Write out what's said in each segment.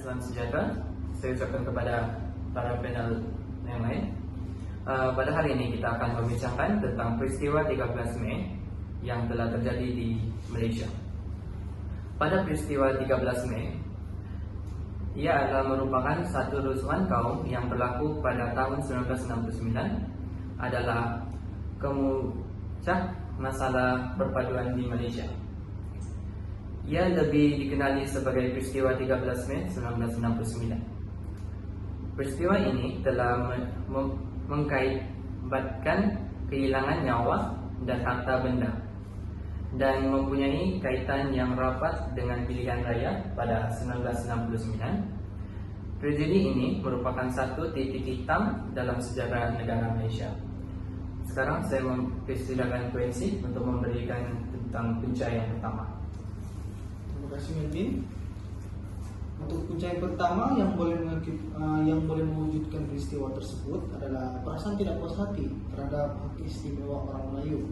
salam sejahtera saya ucapkan kepada para panel yang lain. Pada hari ini kita akan membincangkan tentang peristiwa 13 Mei yang telah terjadi di Malaysia. Pada peristiwa 13 Mei, ia adalah merupakan satu rusuhan kaum yang berlaku pada tahun 1969, adalah kemuncak masalah perpaduan di Malaysia. Ia lebih dikenali sebagai peristiwa 13 Mei 1969. Peristiwa ini telah mengakibatkan kehilangan nyawa dan harta benda dan mempunyai kaitan yang rapat dengan pilihan raya pada 1969. Tragedi ini merupakan satu titik hitam dalam sejarah negara Malaysia. Sekarang saya mempersilakan Quincy untuk memberikan tentang punca yang pertama. Terima kasih Melvin. Untuk punca yang pertama yang boleh mewujudkan peristiwa tersebut adalah perasaan tidak puas hati terhadap hak istimewa orang Melayu.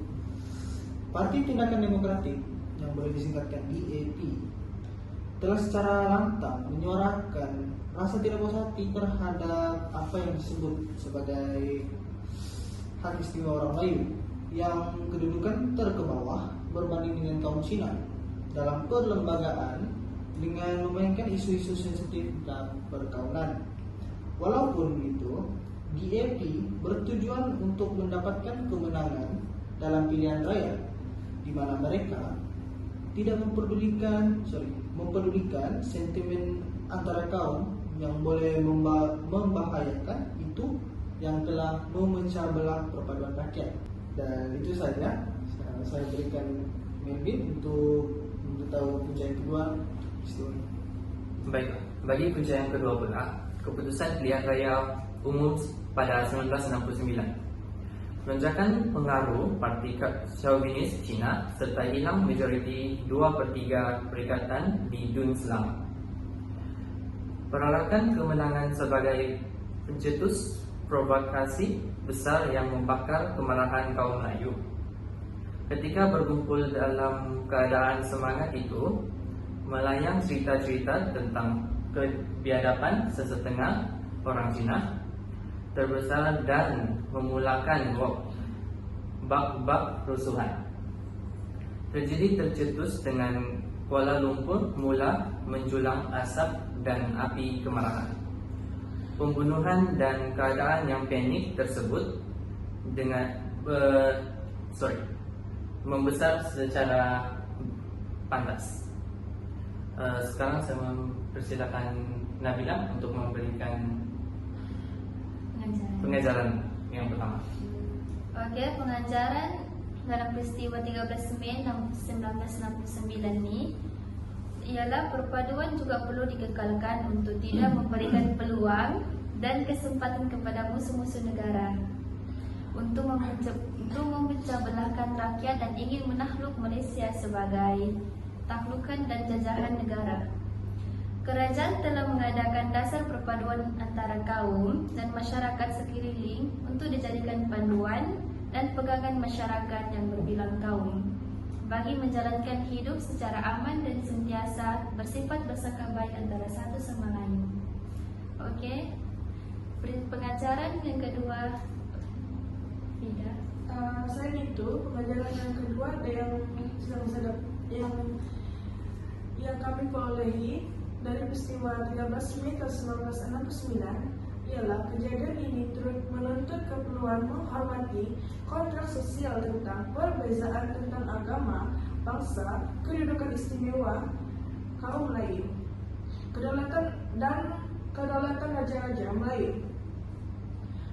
Parti Tindakan Demokratik yang boleh disingkatkan DAP telah secara lantang menyuarakan rasa tidak puas hati terhadap apa yang disebut sebagai hak istimewa orang Melayu yang kedudukan terkebawah berbanding dengan kaum Cina dalam perlembagaan dengan memainkan isu-isu sensitif dan perkaunan. Walaupun begitu, DAP bertujuan untuk mendapatkan kemenangan dalam pilihan raya, di mana mereka tidak mempedulikan sentimen antara kaum yang boleh membahayakan itu yang telah memecah belah perpaduan rakyat. Dan itu saja saya berikan Melvin untuk tahu punca yang kedua. Baik, bagi punca yang kedua pula, keputusan pilihan raya umum pada 1969. Lonjakan pengaruh parti Chauvinis Cina serta hilang majoriti 2/3 perikatan di Dun Selama. Perarakan kemenangan sebagai pencetus provokasi besar yang membakar kemarahan kaum Melayu. Ketika berkumpul dalam keadaan semangat itu, melayang cerita-cerita tentang kebiadaban sesetengah orang Cina terbesar dan memulakan bab-bab rusuhan. Tragedi tercetus dengan Kuala Lumpur mula menjulang asap dan api kemarahan. Pembunuhan dan keadaan yang panik tersebut membesar secara pantas. Sekarang saya mempersilakan Nabila untuk memberikan pengajaran yang pertama. Oke, pengajaran dalam peristiwa 13 Mei 1969 ini ialah perpaduan juga perlu dikekalkan untuk tidak memberikan peluang dan kesempatan kepada musuh-musuh negara untuk memecah belahkan rakyat dan ingin menakluk Malaysia sebagai taklukan dan jajahan negara. Kerajaan telah mengadakan dasar perpaduan antara kaum dan masyarakat sekeliling untuk dijadikan panduan dan pegangan masyarakat yang berbilang kaum bagi menjalankan hidup secara aman dan sentiasa bersifat bersangka baik antara satu sama lain. Okey. Pengajaran yang kedua, Ida. Selain itu, pengajaran yang kedua yang kami perolehi dari peristiwa 13 Mei 1969 ialah kejadian ini turut menuntut keperluan menghormati kontrak sosial tentang perbezaan tentang agama, bangsa, kedudukan istimewa kaum Melayu, kedaulatan raja-raja Melayu.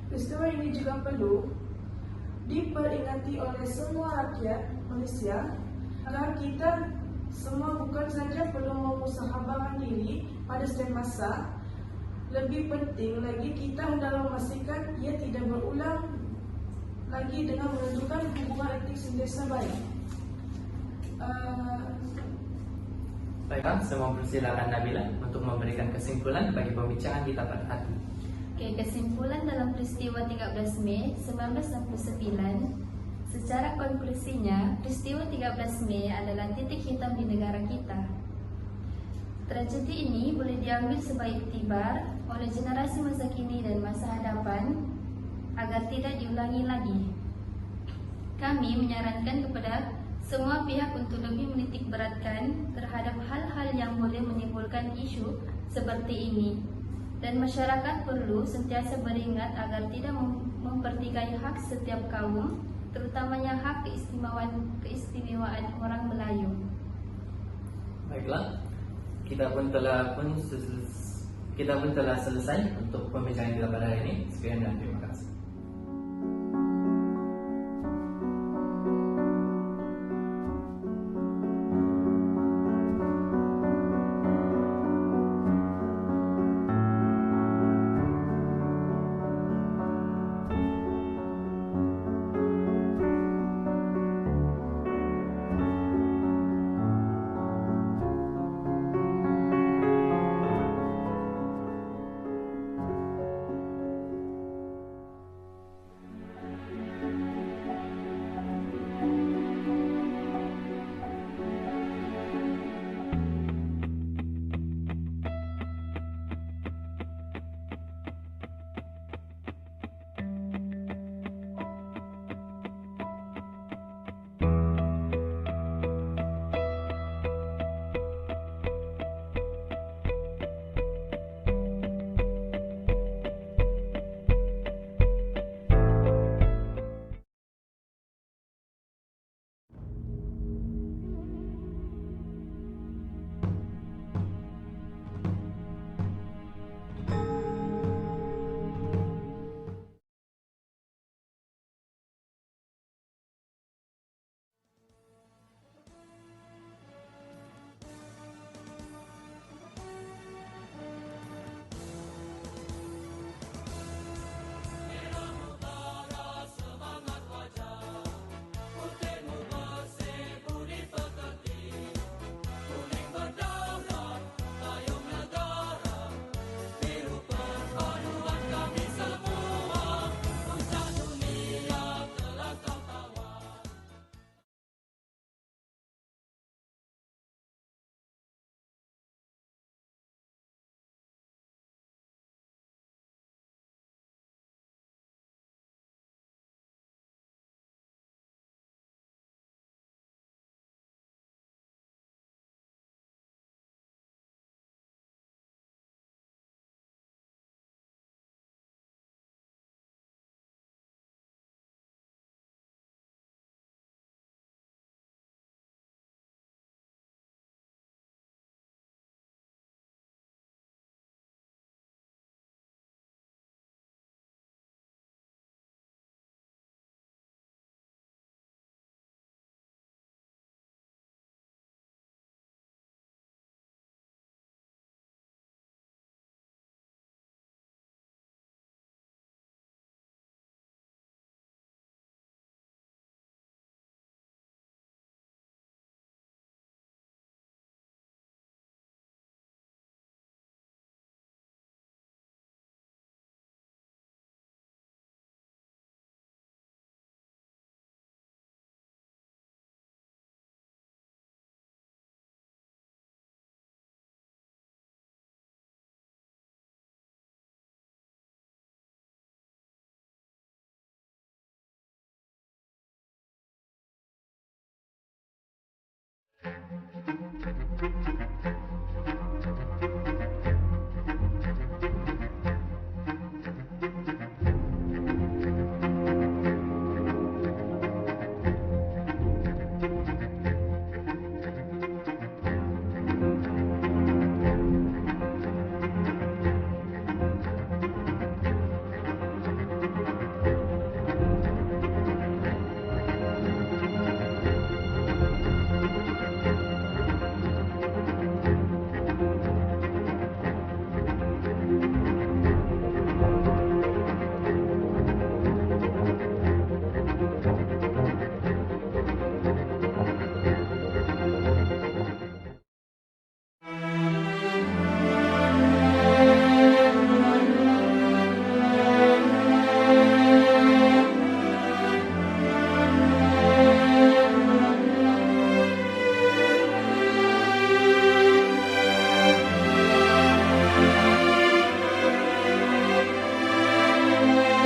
Peristiwa ini juga perlu diperingati oleh semua rakyat Malaysia agar kita semua bukan saja perlu memusahabahkan diri pada setiap masa, lebih penting lagi kita hendak memastikan ia tidak berulang lagi dengan menentukan hubungan etik sentiasa baik. Baiklah, saya mempersilakan Nabila untuk memberikan kesimpulan bagi pembincangan kita pada hari ini. Okey, kesimpulan dalam peristiwa 13 Mei 1969. Secara konklusinya, peristiwa 13 Mei adalah titik hitam di negara kita. Tragedi ini boleh diambil sebagai iktibar oleh generasi masa kini dan masa hadapan agar tidak diulangi lagi. Kami menyarankan kepada semua pihak untuk lebih menitik beratkan terhadap hal-hal yang boleh menimbulkan isu seperti ini, dan masyarakat perlu sentiasa beringat agar tidak mempertikai hak setiap kaum, terutamanya hak keistimewaan orang Melayu. Baiklah, kita pun telah selesai untuk pembicaraan kita pada hari ini. Sekian dan terima kasih.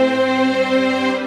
Amin.